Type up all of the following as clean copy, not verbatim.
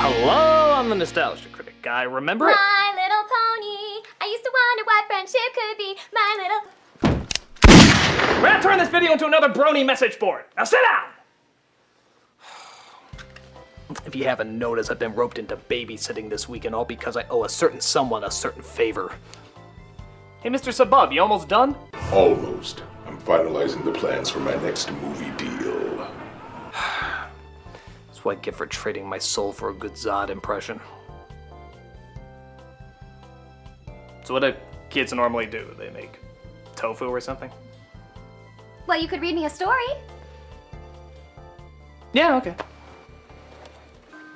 Hello, I'm the Nostalgia Critic guy. Remember it? My Little Pony. I used to wonder what friendship could be. My little... We're gonna turn this video into another brony message board. Now sit down! If you haven't noticed, I've been roped into babysitting this weekend, all because I owe a certain someone a certain favor. Hey, Mr. Sabub, you almost done? Almost. I'm finalizing the plans for my next movie deal. That's what I get for trading my soul for a good Zod impression. So what do kids normally do? They make tofu or something? Well, you could read me a story. Yeah, okay.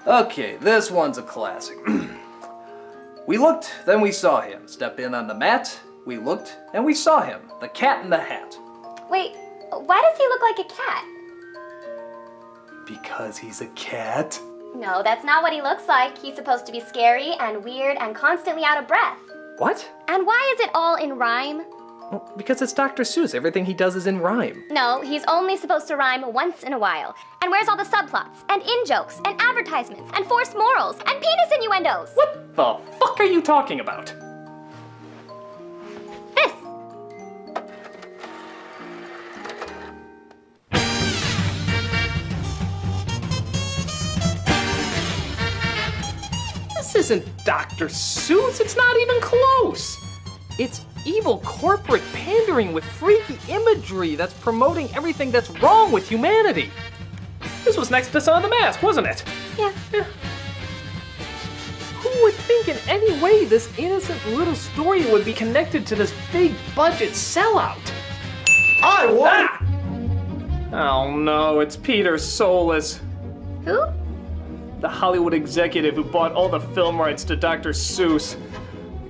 Okay, this one's a classic. We looked, then we saw him. Step in on the mat. We looked, and we saw him. The Cat in the Hat. Wait, why does he look like a cat? Because he's a cat? No, that's not what he looks like. He's supposed to be scary and weird and constantly out of breath. What? And why is it all in rhyme? Well, because it's Dr. Seuss. Everything he does is in rhyme. No, he's only supposed to rhyme once in a while. And where's all the subplots, and in-jokes, and advertisements, and forced morals, and penis innuendos? What the fuck are you talking about? This. This isn't Dr. Seuss. It's not even close. It's evil corporate pandering with freaky imagery that's promoting everything that's wrong with humanity. This was next to Son of the Mask, wasn't it? Yeah. Who would think in any way this innocent little story would be connected to this big budget sellout? I won! Oh no, it's Peter Solis, Who? the Hollywood executive who bought all the film rights to Dr. Seuss.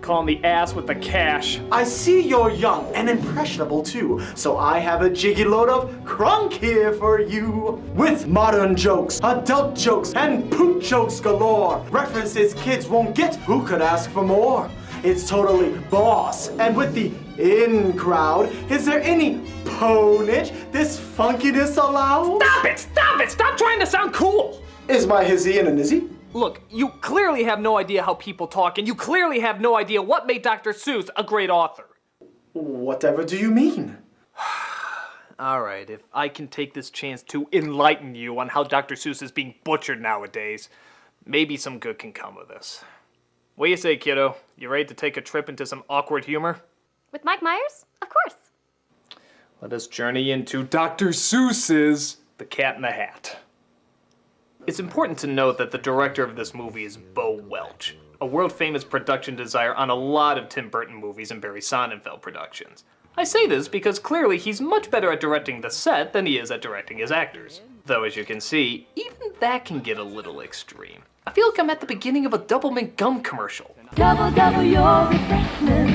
Call him the ass with the cash. I see you're young and impressionable too, so I have a jiggy load of crunk here for you. With modern jokes, adult jokes, and poop jokes galore. References kids won't get, who could ask for more? It's totally boss, and with the in crowd, is there any ponage this funkiness allows? Stop it! Stop it! Stop trying to sound cool! Is my hizzy and a nizzy? Look, you clearly have no idea how people talk, and you clearly have no idea what made Dr. Seuss a great author. Whatever do you mean? Alright, if I can take this chance to enlighten you on how Dr. Seuss is being butchered nowadays, maybe some good can come of this. What do you say, kiddo? You ready to take a trip into some awkward humor? With Mike Myers? Of course. Let us journey into Dr. Seuss's The Cat in the Hat. It's important to note that the director of this movie is Bo Welch, a world-famous production designer on a lot of Tim Burton movies and Barry Sonnenfeld productions. I say this because clearly he's much better at directing the set than he is at directing his actors. Though as you can see, even that can get a little extreme. I feel like I'm at the beginning of a Double Mint gum commercial. Double, double your refreshment.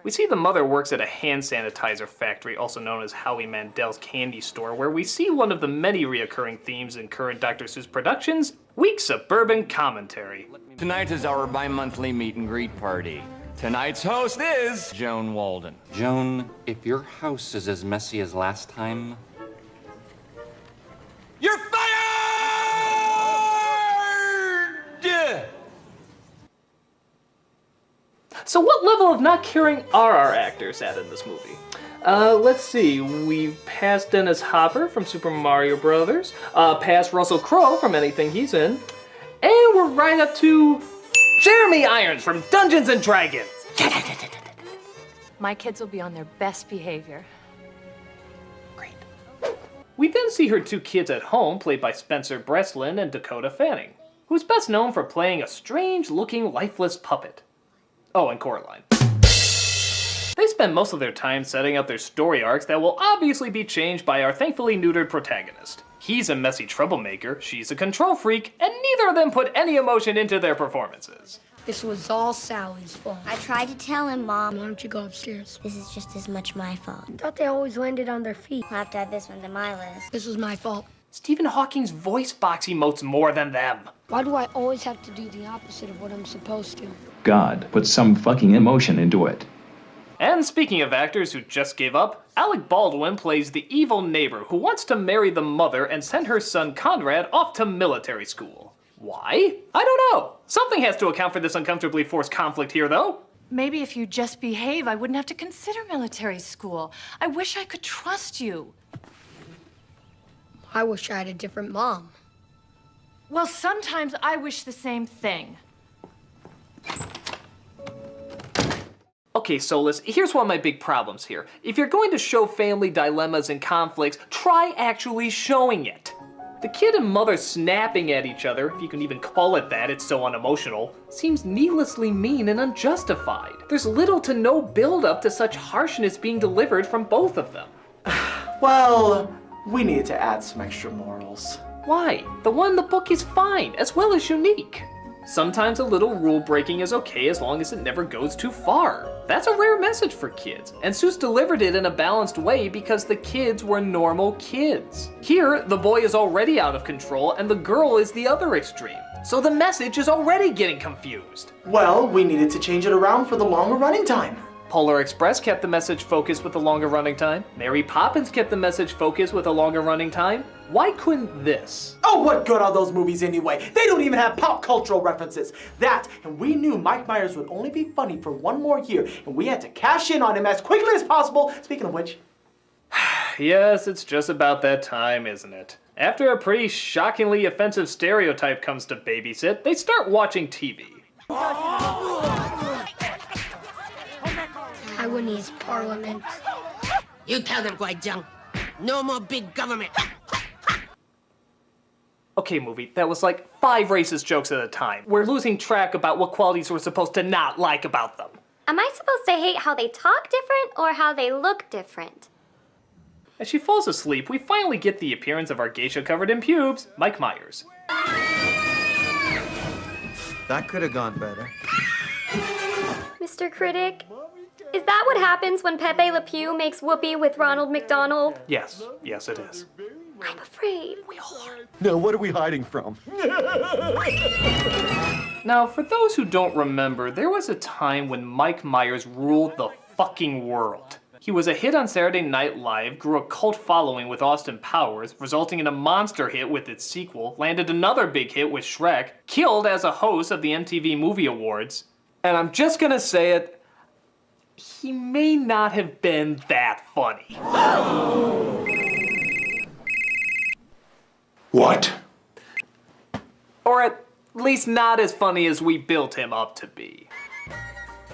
We see the mother works at a hand sanitizer factory, also known as Howie Mandel's candy store, where we see one of the many reoccurring themes in current Dr. Seuss productions, weak suburban commentary. Tonight is our bi-monthly meet and greet party. Tonight's host is Joan Walden. Joan, if your house is as messy as last time... You're fired! So what level of not caring are our actors at in this movie? Let's see, we've passed Dennis Hopper from Super Mario Brothers, past Russell Crowe from anything he's in, and we're right up to Jeremy Irons from Dungeons and Dragons. My kids will be on their best behavior. Great. We then see her two kids at home, played by Spencer Breslin and Dakota Fanning, who's best known for playing a strange-looking, lifeless puppet. Oh, and Coraline. They spend most of their time setting up their story arcs that will obviously be changed by our thankfully neutered protagonist. He's a messy troublemaker, she's a control freak, and neither of them put any emotion into their performances. This was all Sally's fault. I tried to tell him, Mom. Why don't you go upstairs? This is just as much my fault. I thought they always landed on their feet. I'll have to add this one to my list. This was my fault. Stephen Hawking's voice box emotes more than them. Why do I always have to do the opposite of what I'm supposed to? God, put some fucking emotion into it. And speaking of actors who just gave up, Alec Baldwin plays the evil neighbor who wants to marry the mother and send her son Conrad off to military school. Why? I don't know. Something has to account for this uncomfortably forced conflict here, though. Maybe if you just behave, I wouldn't have to consider military school. I wish I could trust you. I wish I had a different mom. Well, sometimes I wish the same thing. Okay, Solus, here's one of my big problems here. If you're going to show family dilemmas and conflicts, try actually showing it. The kid and mother snapping at each other, if you can even call it that, it's so unemotional, seems needlessly mean and unjustified. There's little to no build-up to such harshness being delivered from both of them. Well, we needed to add some extra morals. Why? The one in the book is fine, as well as unique. Sometimes a little rule breaking is okay as long as it never goes too far. That's a rare message for kids, and Seuss delivered it in a balanced way because the kids were normal kids. Here, the boy is already out of control and the girl is the other extreme. So the message is already getting confused. Well, we needed to change it around for the longer running time. Polar Express kept the message focused with a longer running time. Mary Poppins kept the message focused with a longer running time. Why couldn't this? Oh, what good are those movies anyway? They don't even have pop cultural references. That, and we knew Mike Myers would only be funny for one more year, and we had to cash in on him as quickly as possible. Speaking of which... Yes, it's just about that time, isn't it? After a pretty shockingly offensive stereotype comes to babysit, they start watching TV. Taiwanese parliament. You tell them, Guai Zhang. No more big government. Okay, movie, that was like 5 racist jokes at a time. We're losing track about what qualities we're supposed to not like about them. Am I supposed to hate how they talk different or how they look different? As she falls asleep, we finally get the appearance of our geisha covered in pubes, Mike Myers. That could have gone better. Mr. Critic, is that what happens when Pepe Le Pew makes whoopee with Ronald McDonald? Yes, yes it is. I'm afraid. We all are. No, what are we hiding from? Now, for those who don't remember, there was a time when Mike Myers ruled the fucking world. He was a hit on Saturday Night Live, grew a cult following with Austin Powers, resulting in a monster hit with its sequel, landed another big hit with Shrek, killed as a host of the MTV Movie Awards, and I'm just gonna say it, he may not have been that funny. What? Or at least not as funny as we built him up to be.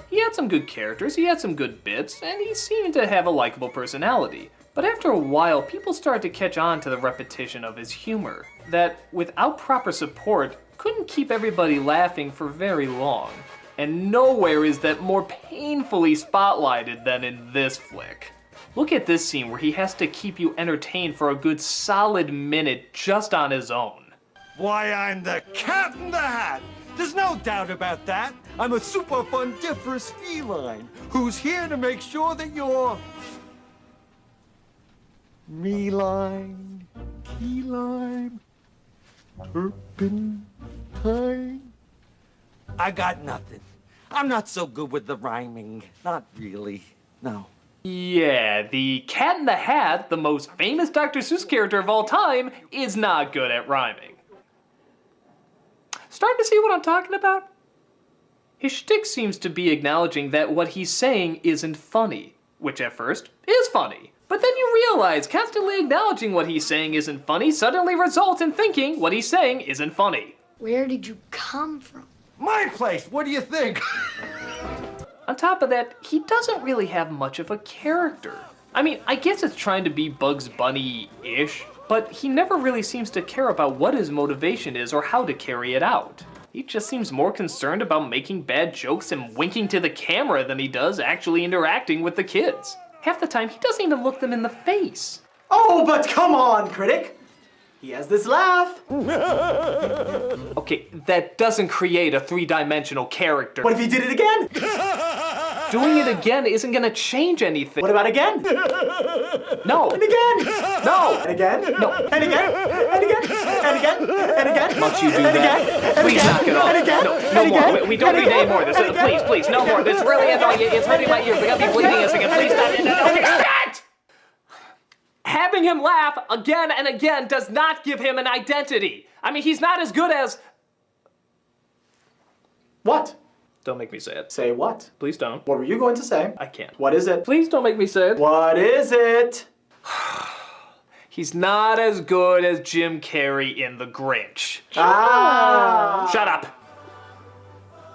He had some good characters, he had some good bits, and he seemed to have a likable personality. But after a while, people started to catch on to the repetition of his humor, that without proper support, couldn't keep everybody laughing for very long. And nowhere is that more painfully spotlighted than in this flick. Look at this scene where he has to keep you entertained for a good solid minute just on his own. Why, I'm the Cat in the Hat! There's no doubt about that. I'm a super fundiferous feline who's here to make sure that you're... me-line, key-line, turpentine. I got nothing. I'm not so good with the rhyming. Not really, no. Yeah, the Cat in the Hat, the most famous Dr. Seuss character of all time, is not good at rhyming. Starting to see what I'm talking about? His shtick seems to be acknowledging that what he's saying isn't funny, which at first is funny. But then you realize constantly acknowledging what he's saying isn't funny suddenly results in thinking what he's saying isn't funny. Where did you come from? My place, what do you think? On top of that, he doesn't really have much of a character. I mean, I guess it's trying to be Bugs Bunny-ish, but he never really seems to care about what his motivation is or how to carry it out. He just seems more concerned about making bad jokes and winking to the camera than he does actually interacting with the kids. Half the time, he doesn't even look them in the face. Oh, but come on, Critic! He has this laugh. Okay, that doesn't create a 3-dimensional character. What if he did it again? Doing it again isn't gonna change anything. What about again? No. And again? No. And again? No. And again? And again? And again? And again? Must you do and that? Again? And Please again? knock it off. And again? No and more. again? We don't need any more of this. Please, no more. This is really annoying. It's hurting my ears. We gotta be bleeding a second. Please stop. Stop! Having him laugh again and again does not give him an identity. I mean, he's not as good as What? Don't make me say it. Say what? Please don't. What were you going to say? I can't. What is it? Please don't make me say it. What is it? He's not as good as Jim Carrey in The Grinch. Ah! Shut up.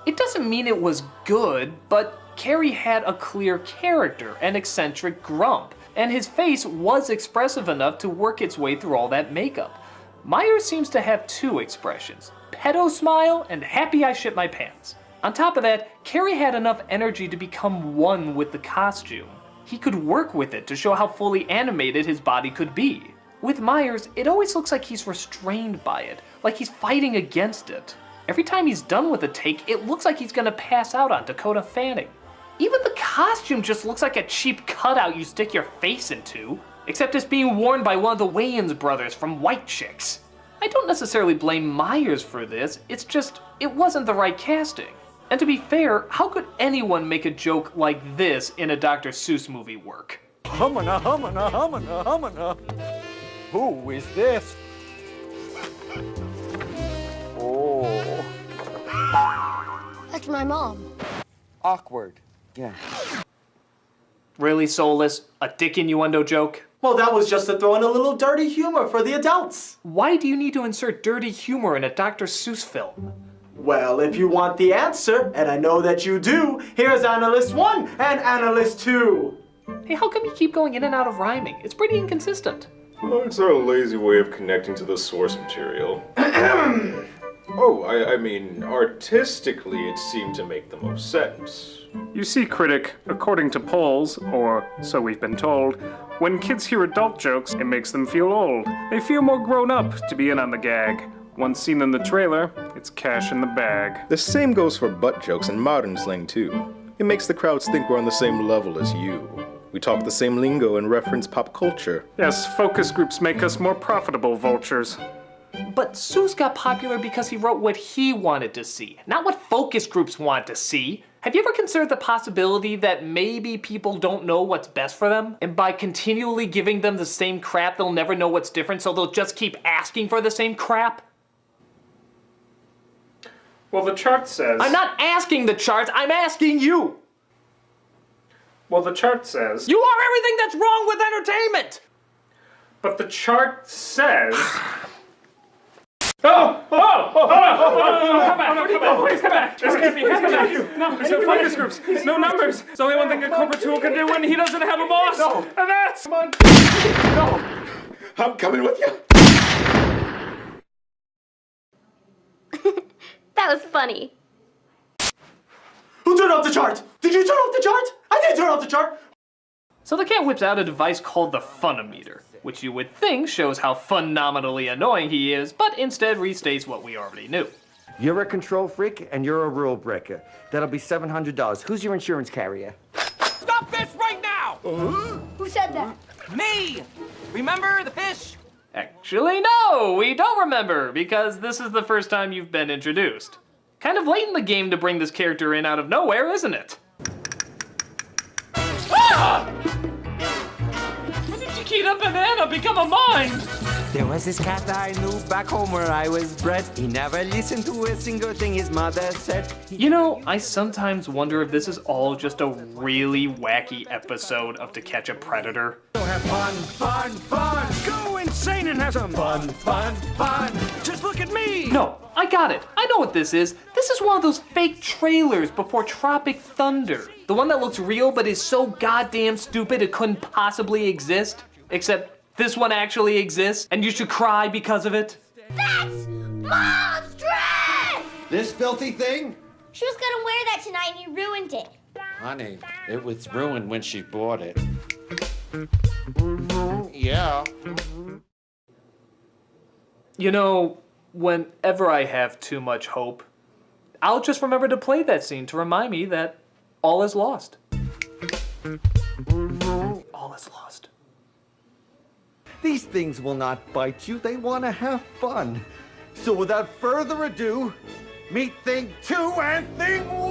It doesn't mean it was good, but Carrey had a clear character, an eccentric grump, and his face was expressive enough to work its way through all that makeup. Myers seems to have two expressions, pedo smile and happy I shit my pants. On top of that, Carrey had enough energy to become one with the costume. He could work with it to show how fully animated his body could be. With Myers, it always looks like he's restrained by it, like he's fighting against it. Every time he's done with a take, it looks like he's gonna pass out on Dakota Fanning. Even the costume just looks like a cheap cutout you stick your face into, except it's being worn by one of the Wayans brothers from White Chicks. I don't necessarily blame Myers for this, it's just, it wasn't the right casting. And to be fair, how could anyone make a joke like this in a Dr. Seuss movie work? Humana, humana, humana, humana. Who is this? Oh. That's my mom. Awkward. Yeah. Really, Soulless? A dick innuendo joke? Well, that was just to throw in a little dirty humor for the adults. Why do you need to insert dirty humor in a Dr. Seuss film? Well, if you want the answer, and I know that you do, here's Analyst 1 and Analyst 2. Hey, how come you keep going in and out of rhyming? It's pretty inconsistent. Well, it's our lazy way of connecting to the source material. I mean, artistically, it seemed to make the most sense. You see, Critic, according to polls, or so we've been told, when kids hear adult jokes, it makes them feel old. They feel more grown up to be in on the gag. Once seen in the trailer, it's cash in the bag. The same goes for butt jokes and modern slang too. It makes the crowds think we're on the same level as you. We talk the same lingo and reference pop culture. Yes, focus groups make us more profitable vultures. But Seuss got popular because he wrote what he wanted to see, not what focus groups want to see. Have you ever considered the possibility that maybe people don't know what's best for them? And by continually giving them the same crap, they'll never know what's different, so they'll just keep asking for the same crap? Well, the chart says... I'm not asking the charts, I'm asking you! Well, the chart says... You are everything that's wrong with entertainment! But the chart says... Come back! Please come back! This can't be. No, there's no focus groups. No numbers. There's only one thing a corporate tool can do when he doesn't have a boss. No. And that's... Come on. No. I'm coming with you. That was funny. Who turned off the chart? Did you turn off the chart? I didn't turn off the chart. So the cat whips out a device called the Funometer, which you would think shows how phenomenally annoying he is, but instead restates what we already knew. You're a control freak and you're a rule breaker. That'll be $700. Who's your insurance carrier? Stop this right now! Who said that? Me! Remember the fish? Actually, no, we don't remember, because this is the first time you've been introduced. Kind of late in the game to bring this character in out of nowhere, isn't it? Ah! When did Chiquita Banana become a mime? There was this cat I knew back home where I was bred. He never listened to a single thing his mother said. You know, I sometimes wonder if this is all just a really wacky episode of To Catch a Predator. Have fun! Go insane and have some fun! Just look at me! No, I got it. I know what this is. This is one of those fake trailers before Tropic Thunder. The one that looks real but is so goddamn stupid it couldn't possibly exist. Except this one actually exists, and you should cry because of it. That's monstrous! This filthy thing? She was gonna wear that tonight and you ruined it. Honey, it was ruined when she bought it. Yeah. You know, whenever I have too much hope, I'll just remember to play that scene to remind me that all is lost. All is lost. These things will not bite you. They want to have fun. So without further ado, meet Thing 2 and Thing 1!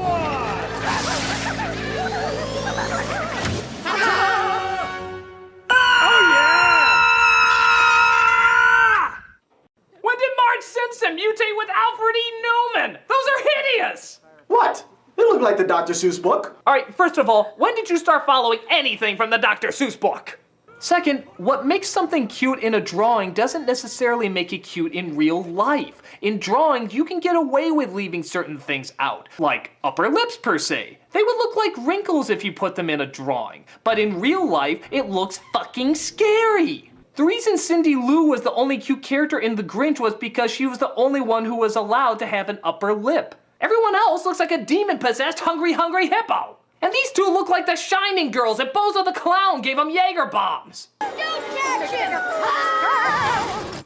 When did Marge Simpson mutate with Alfred E. Newman? Those are hideous! What? It looked like the Dr. Seuss book. Alright, first of all, when did you start following anything from the Dr. Seuss book? Second, what makes something cute in a drawing doesn't necessarily make it cute in real life. In drawings, you can get away with leaving certain things out, like upper lips per se. They would look like wrinkles if you put them in a drawing, but in real life, it looks fucking scary. The reason Cindy Lou was the only cute character in The Grinch was because she was the only one who was allowed to have an upper lip. Everyone else looks like a demon-possessed hungry hippo. And these two look like the Shining Girls that Bozo the Clown gave them Jaeger bombs.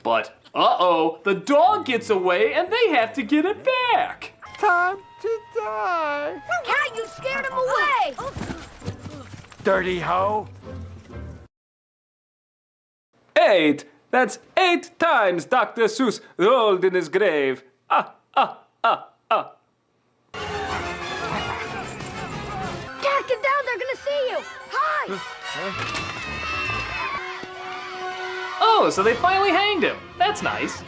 But, uh-oh, the dog gets away and they have to get it back. Time to die. Cat, you scared him away! Dirty hoe. 8. That's 8 times Dr. Seuss rolled in his grave. Cat, get down, they're gonna see you! Hi! Oh, so they finally hanged him. That's nice.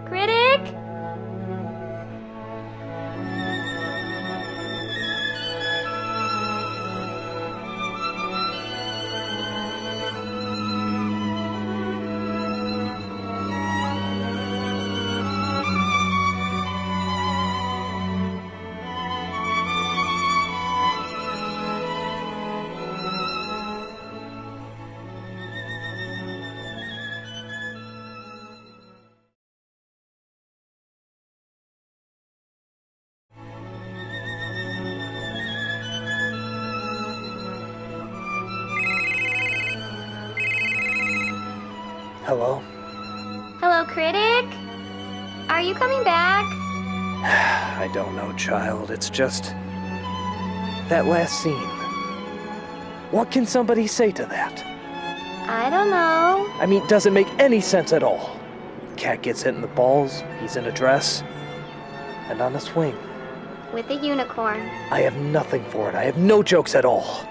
Critic? Hello? Hello, Critic? Are you coming back? I don't know, child. It's just that last scene. What can somebody say to that? I don't know. I mean, does it make any sense at all? Cat gets hit in the balls, he's in a dress, and on a swing. With a unicorn. I have nothing for it. I have no jokes at all.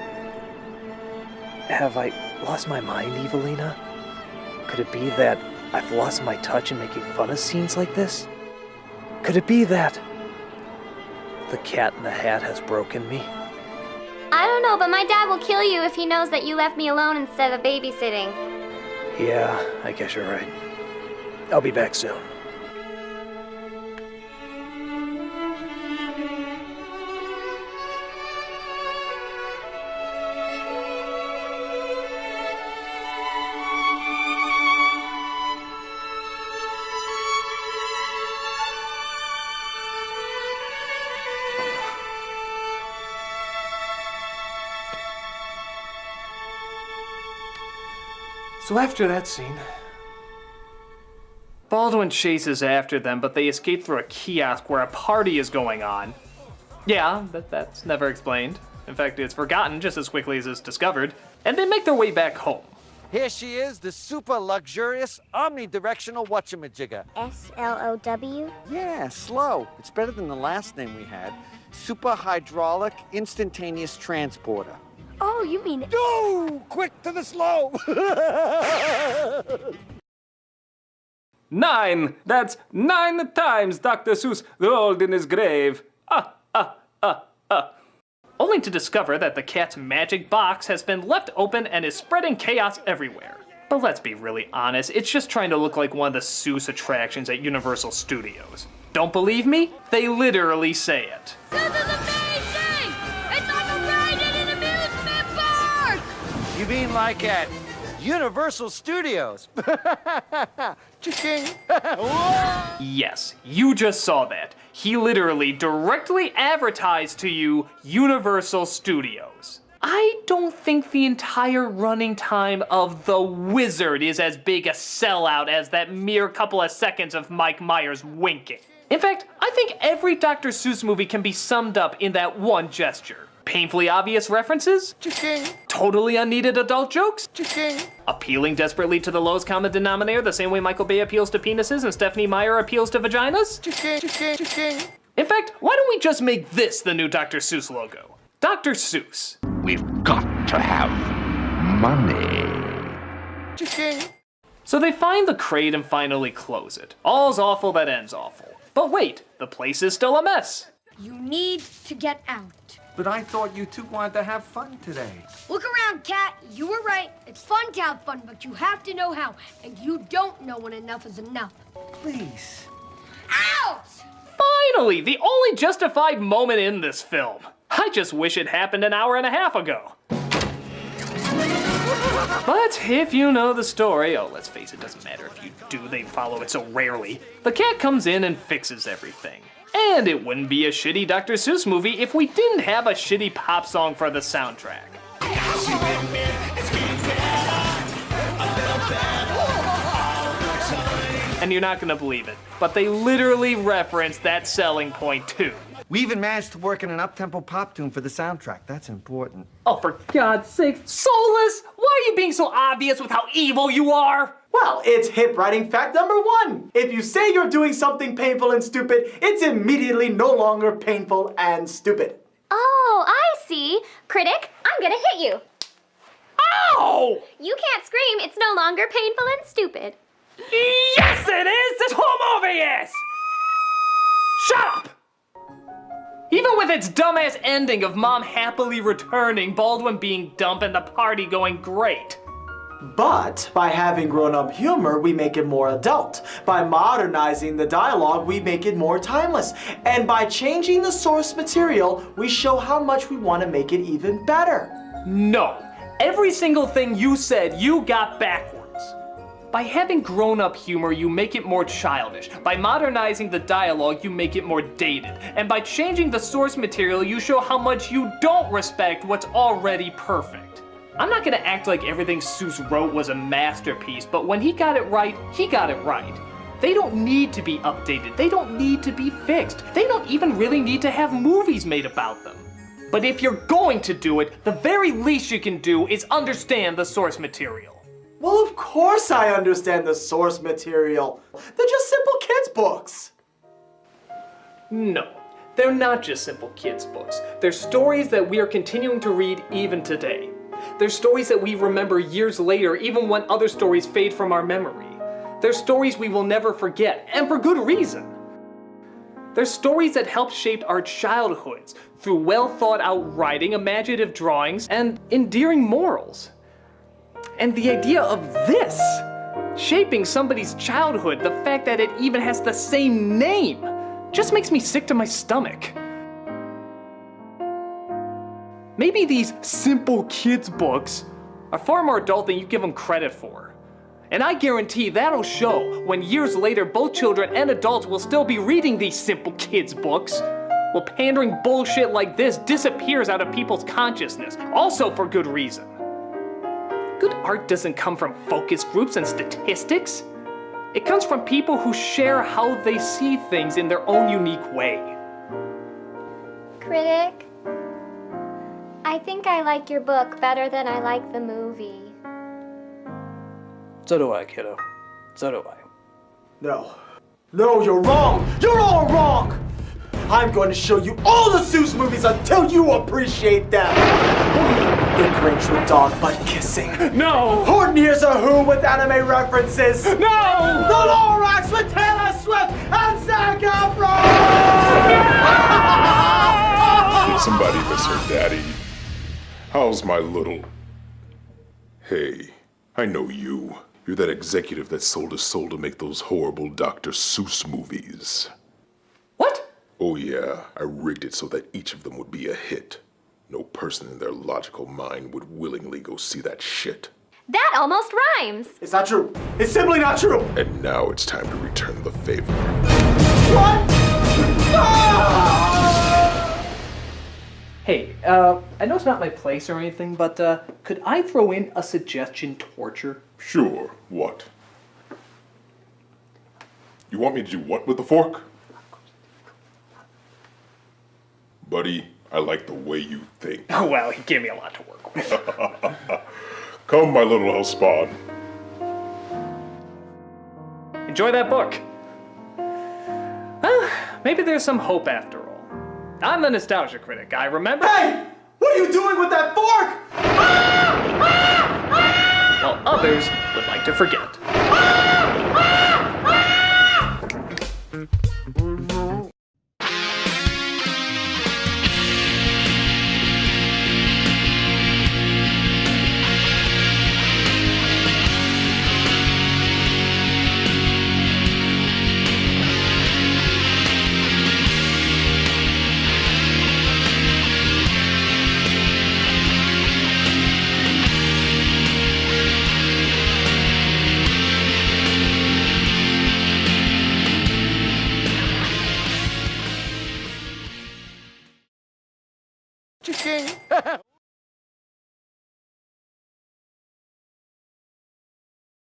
Have I lost my mind, Evelina? Could it be that I've lost my touch in making fun of scenes like this? Could it be that the Cat in the Hat has broken me? I don't know, but my dad will kill you if he knows that you left me alone instead of babysitting. Yeah, I guess you're right. I'll be back soon. So after that scene, Baldwin chases after them, but they escape through a kiosk where a party is going on. Yeah, that's never explained. In fact, it's forgotten just as quickly as it's discovered. And they make their way back home. Here she is, the super luxurious omnidirectional whatchamajigger. S-L-O-W? Yeah, slow. It's better than the last name we had. Super hydraulic instantaneous transporter. Oh, you mean... No! Quick to the slow! 9. That's 9 times Dr. Seuss rolled in his grave. Only to discover that the cat's magic box has been left open and is spreading chaos everywhere. But let's be really honest, it's just trying to look like one of the Seuss attractions at Universal Studios. Don't believe me? They literally say it. This is amazing! It's like a ride in an amusement park! You mean like at Universal Studios? Cha-ching! Yes, you just saw that. He literally directly advertised to you Universal Studios. I don't think the entire running time of The Wizard is as big a sellout as that mere couple of seconds of Mike Myers winking. In fact, I think every Dr. Seuss movie can be summed up in that one gesture. Painfully obvious references, totally unneeded adult jokes, appealing desperately to the lowest common denominator the same way Michael Bay appeals to penises and Stephanie Meyer appeals to vaginas. In fact, why don't we just make this the new Dr. Seuss logo? Dr. Seuss. We've got to have money. So they find the crate and finally close it. All's awful that ends awful. But wait, the place is still a mess. You need to get out. But I thought you two wanted to have fun today. Look around, Cat. You were right. It's fun to have fun, but you have to know how. And you don't know when enough is enough. Please. Out! Finally, the only justified moment in this film. I just wish it happened an hour and a half ago. But if you know the story, oh, let's face it, doesn't matter if you do, they follow it so rarely. The cat comes in and fixes everything. And it wouldn't be a shitty Dr. Seuss movie if we didn't have a shitty pop song for the soundtrack. And you're not gonna believe it, but they literally reference that selling point too. We even managed to work in an up-tempo pop tune for the soundtrack. That's important. Oh, for God's sake, Soulless! Why are you being so obvious with how evil you are? Well, it's hip writing fact number 1. If you say you're doing something painful and stupid, it's immediately no longer painful and stupid. Oh, I see. Critic, I'm gonna hit you. Ow! You can't scream. It's no longer painful and stupid. Yes, it is! This whole movie is! Shut up! Even with its dumbass ending of Mom happily returning, Baldwin being dumb, and the party going great. But by having grown-up humor, we make it more adult. By modernizing the dialogue, we make it more timeless. And by changing the source material, we show how much we want to make it even better. No. Every single thing you said, you got backwards. By having grown-up humor, you make it more childish. By modernizing the dialogue, you make it more dated. And by changing the source material, you show how much you don't respect what's already perfect. I'm not gonna act like everything Seuss wrote was a masterpiece, but when he got it right, he got it right. They don't need to be updated. They don't need to be fixed. They don't even really need to have movies made about them. But if you're going to do it, the very least you can do is understand the source material. Well, of course I understand the source material. They're just simple kids' books. No, they're not just simple kids' books. They're stories that we are continuing to read even today. They're stories that we remember years later, even when other stories fade from our memory. They're stories we will never forget, and for good reason. They're stories that helped shape our childhoods through well-thought-out writing, imaginative drawings, and endearing morals. And the idea of this, shaping somebody's childhood, the fact that it even has the same name, just makes me sick to my stomach. Maybe these simple kids' books are far more adult than you give them credit for. And I guarantee that'll show when years later both children and adults will still be reading these simple kids' books, while pandering bullshit like this disappears out of people's consciousness, also for good reason. Good art doesn't come from focus groups and statistics. It comes from people who share how they see things in their own unique way. Critic, I think I like your book better than I like the movie. So do I, kiddo. So do I. No. No, you're wrong! You're all wrong! I'm going to show you all the Seuss movies until you appreciate them! The Grinch with dog butt kissing. No! Horton Hears a Who with anime references. No! The Lorax with Taylor Swift and Zac Efron! Did somebody miss her daddy? How's my little... Hey, I know you. You're that executive that sold his soul to make those horrible Dr. Seuss movies. What? Oh yeah, I rigged it so that each of them would be a hit. No person in their logical mind would willingly go see that shit. That almost rhymes. It's not true. It's simply not true. And now it's time to return the favor. What? Ah! Hey, I know it's not my place or anything, but could I throw in a suggestion torture? Sure, what? You want me to do what with the fork? Buddy, I like the way you think. Oh, well, he gave me a lot to work with. Come, my little house spawn. Enjoy that book. Well, maybe there's some hope after all. I'm the Nostalgia Critic, I remember. Hey! What are you doing with that fork? While others would like to forget. Chicken.